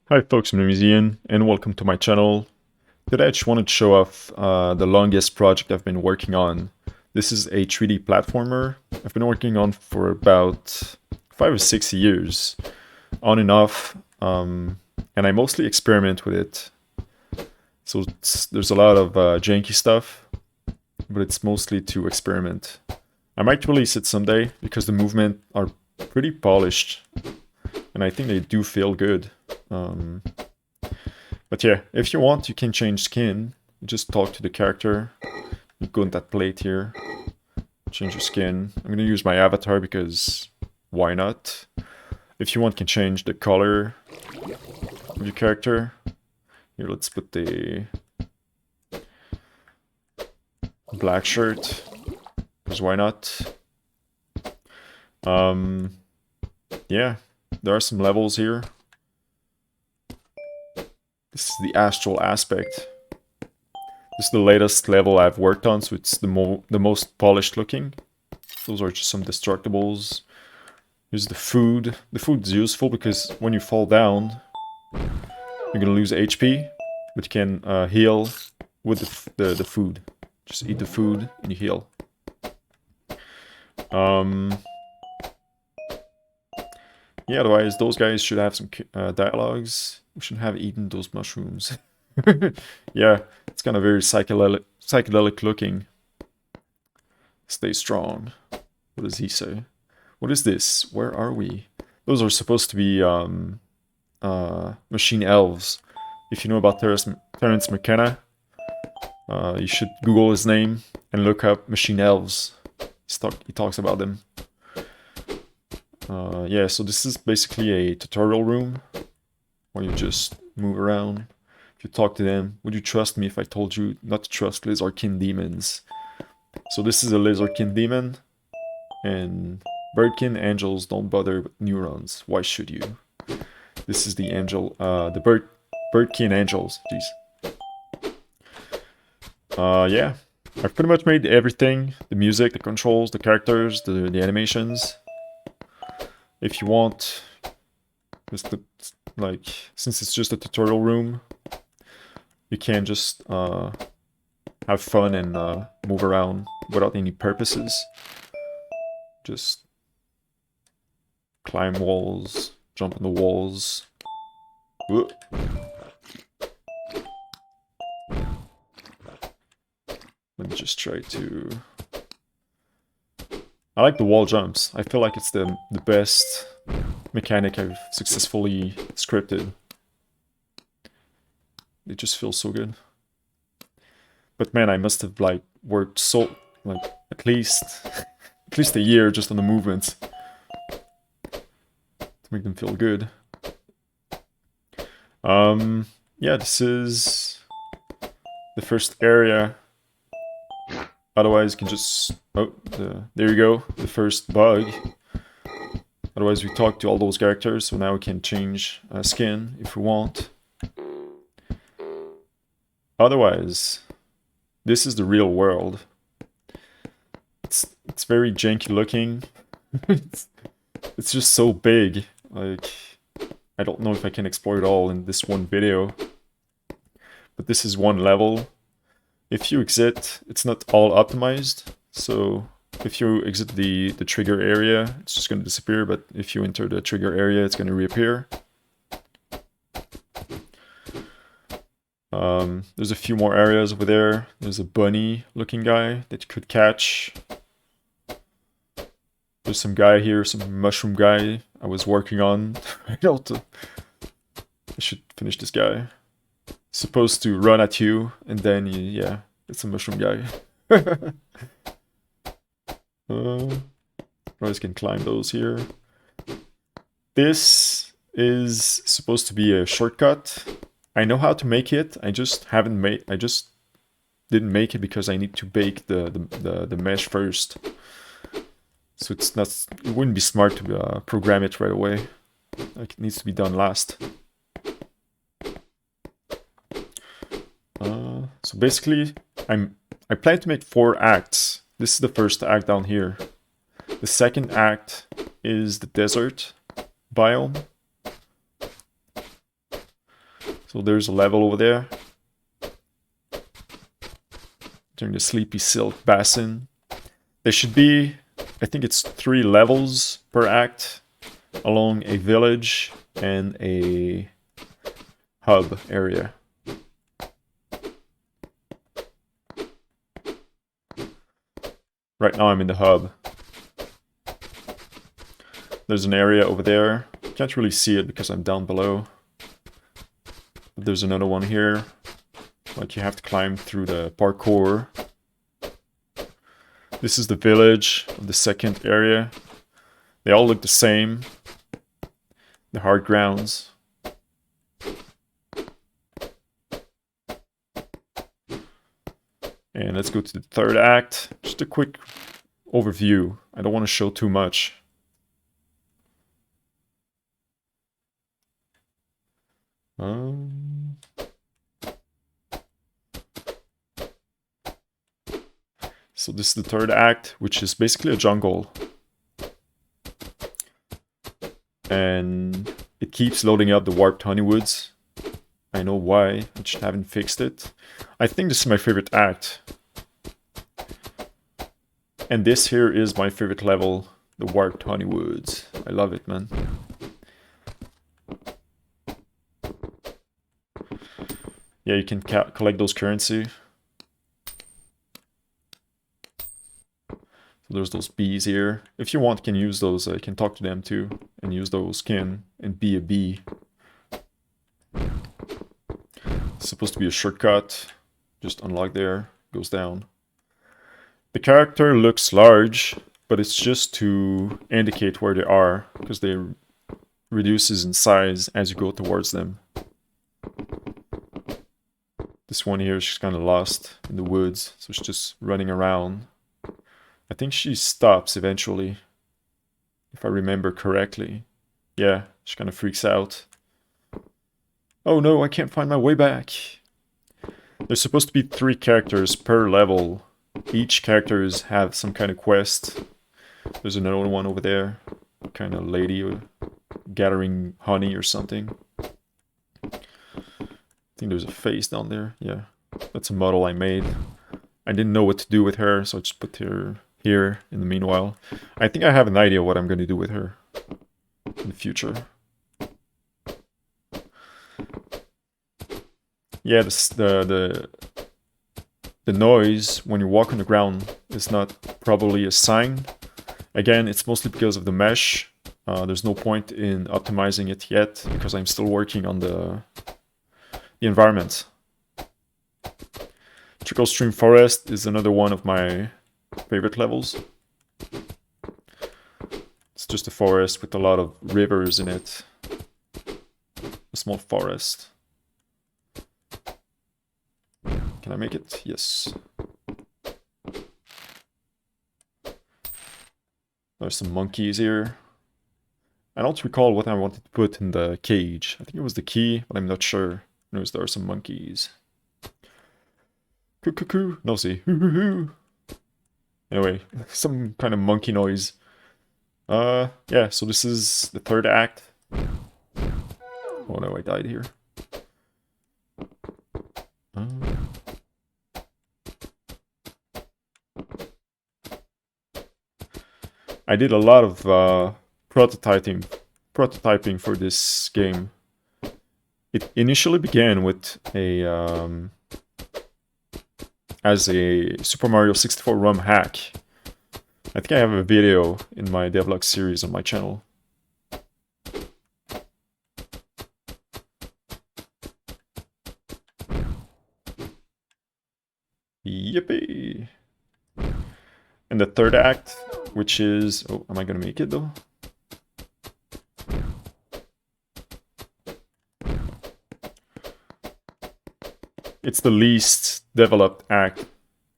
Hi folks, my name is Ian and welcome to my channel. Today I just wanted to show off the longest project I've been working on. This is a 3D platformer I've been working on for about 5 or 6 years, on and off, and I mostly experiment with it. So there's a lot of janky stuff, but it's mostly to experiment. I might release it someday because the movements are pretty polished and I think they do feel good. But yeah, if you want, you can change skin. You just talk to the character. You go in that plate here, change your skin. I'm gonna use my avatar because why not? If you want, you can change the color of your character. Here, let's put the black shirt, because why not? Yeah, there are some levels here. This is the astral aspect. This is the latest level I've worked on, so it's the most polished looking. Those are just some destructibles. Here's the food. The food's useful because when you fall down, you're gonna lose HP, but you can heal with the food. Just eat the food and you heal. Yeah, otherwise those guys should have some dialogues. We should have eaten those mushrooms. Yeah, it's kind of very psychedelic looking. Stay strong. What does he say? What is this? Where are we? Those are supposed to be machine elves. If you know about Terrence McKenna, you should Google his name and look up machine elves. He talks about them. Yeah, so this is basically a tutorial room where you just move around. If you talk to them, would you trust me if I told you not to trust lizardkin demons? So this is a lizardkin demon, and birdkin angels don't bother with neurons. Why should you? This is the angel, the birdkin angels. Jeez. Yeah, I've pretty much made everything: the music, the controls, the characters, the animations. If you want, just since it's just a tutorial room, you can just have fun and move around without any purposes. Just climb walls, jump on the walls. Whoa. Let me just try to... I like the wall jumps. I feel like it's the best mechanic I've successfully scripted. They just feel so good. But man, I must have worked at least a year just on the movements to make them feel good. Yeah, this is the first area. Otherwise, you can just... Oh, there you go, the first bug. Otherwise, we talk to all those characters, so now we can change skin if we want. Otherwise, this is the real world. It's very janky looking. It's just so big. Like, I don't know if I can explore it all in this one video. But this is one level. If you exit, it's not all optimized, so if you exit the trigger area, it's just going to disappear, but if you enter the trigger area, it's going to reappear. There's a few more areas over there. There's a bunny-looking guy that you could catch. There's some guy here, some mushroom guy I was working on. I should finish this guy. Supposed to run at you, and then yeah, it's a mushroom guy. Guys can climb those here. This is supposed to be a shortcut. I know how to make it. I just didn't make it because I need to bake the mesh first. So it wouldn't be smart to program it right away. Like, it needs to be done last. So basically, I plan to make 4 acts. This is the first act down here. The second act is the desert biome. So there's a level over there. During the Sleepy Silk Basin. There should be, I think it's 3 levels per act along a village and a hub area. Right now I'm in the hub. There's an area over there. Can't really see it because I'm down below. But there's another one here. Like you have to climb through the parkour. This is the village of the second area. They all look the same. The hard grounds. And let's go to the third act. Just a quick overview. I don't want to show too much. So this is the third act, which is basically a jungle. And it keeps loading up the warped honeywoods. I know why, I just haven't fixed it. I think this is my favorite act. And this here is my favorite level, the warped honeywoods. I love it, man. Yeah, you can collect those currency. So there's those bees here. If you want, you can use those. You can talk to them too, and use those skin and be a bee. It's supposed to be a shortcut. Just unlock there, goes down. The character looks large, but it's just to indicate where they are, because they reduces in size as you go towards them. This one here, she's kind of lost in the woods, so she's just running around. I think she stops eventually, if I remember correctly. Yeah, she kind of freaks out. Oh no, I can't find my way back. There's supposed to be 3 characters per level. Each characters have some kind of quest. There's another one over there. Kind of lady gathering honey or something. I think there's a face down there. Yeah, that's a model I made. I didn't know what to do with her, so I just put her here in the meanwhile. I think I have an idea what I'm going to do with her in the future. Yeah, the noise when you walk on the ground is not probably a sign. Again, it's mostly because of the mesh. There's no point in optimizing it yet because I'm still working on the environment. Trickle Stream Forest is another one of my favorite levels. It's just a forest with a lot of rivers in it. A small forest. Can I make it? Yes. There's some monkeys here. I don't recall what I wanted to put in the cage. I think it was the key, but I'm not sure. Notice there are some monkeys. Cuckoo. No, see. Anyway, some kind of monkey noise. Yeah, so this is the third act. Oh no, I died here. I did a lot of prototyping for this game. It initially began with a as a Super Mario 64 ROM hack. I think I have a video in my devlog series on my channel. Yippee! And the third act, which is... Oh, am I gonna make it though? It's the least developed act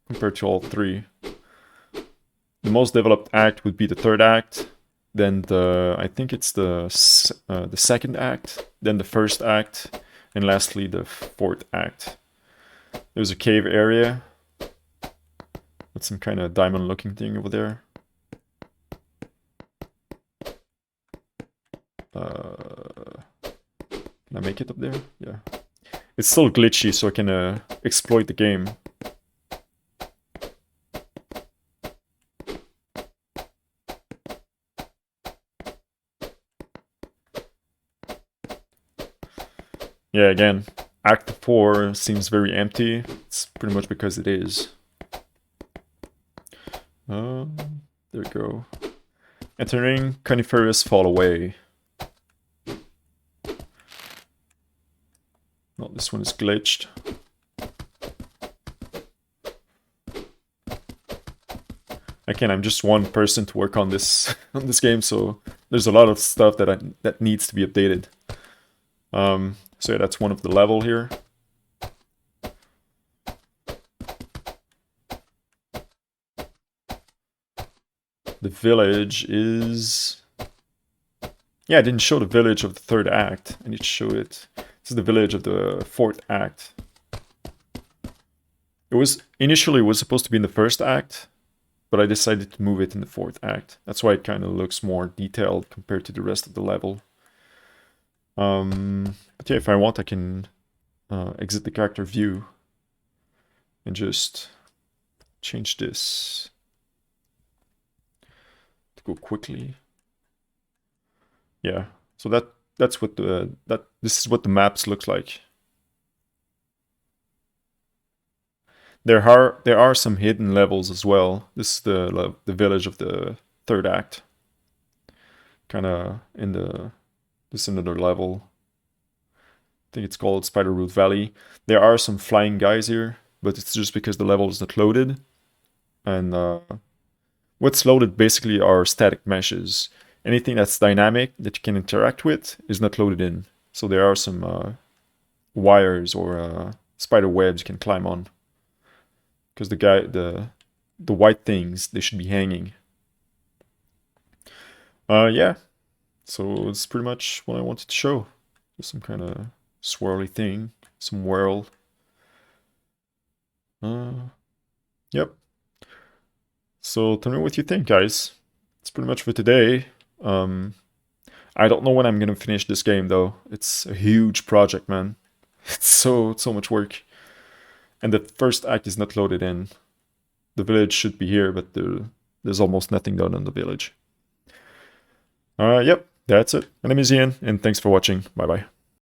compared to all 3. The most developed act would be the third act, then I think it's the second act, then the first act, and lastly the fourth act. There's a cave area with some kind of diamond looking thing over there. Can I make it up there? Yeah. It's still glitchy, so I can exploit the game. Yeah, again, Act 4 seems very empty. It's pretty much because it is. There we go. Entering coniferous fall away. No, this one is glitched. Again, I'm just one person to work on this on this game, so there's a lot of stuff that needs to be updated. So yeah, that's one of the level here. The village is... Yeah, I didn't show the village of the third act. I need to show it. This is the village of the fourth act. It was initially supposed to be in the first act, but I decided to move it in the fourth act. That's why it kind of looks more detailed compared to the rest of the level. But yeah, if I want, I can exit the character view and just change this to go quickly. Yeah, so that's what this is what the maps looks like. There are some hidden levels as well. This is the village of the third act. Kind of in this another level. I think it's called Spider Root Valley. There are some flying guys here, but it's just because the level is not loaded. And what's loaded basically are static meshes. Anything that's dynamic that you can interact with is not loaded in. So there are some wires or spider webs you can climb on. Because the white things, they should be hanging. Yeah. So it's pretty much what I wanted to show. Just some kind of swirly thing, some whirl. Yep. So tell me what you think, guys. It's pretty much for today. I don't know when I'm gonna finish this game though. It's a huge project, man. It's so much work. And the first act is not loaded in. The village should be here, but there's almost nothing done in the village. Yep, that's it. My name is Ian, and thanks for watching. Bye bye.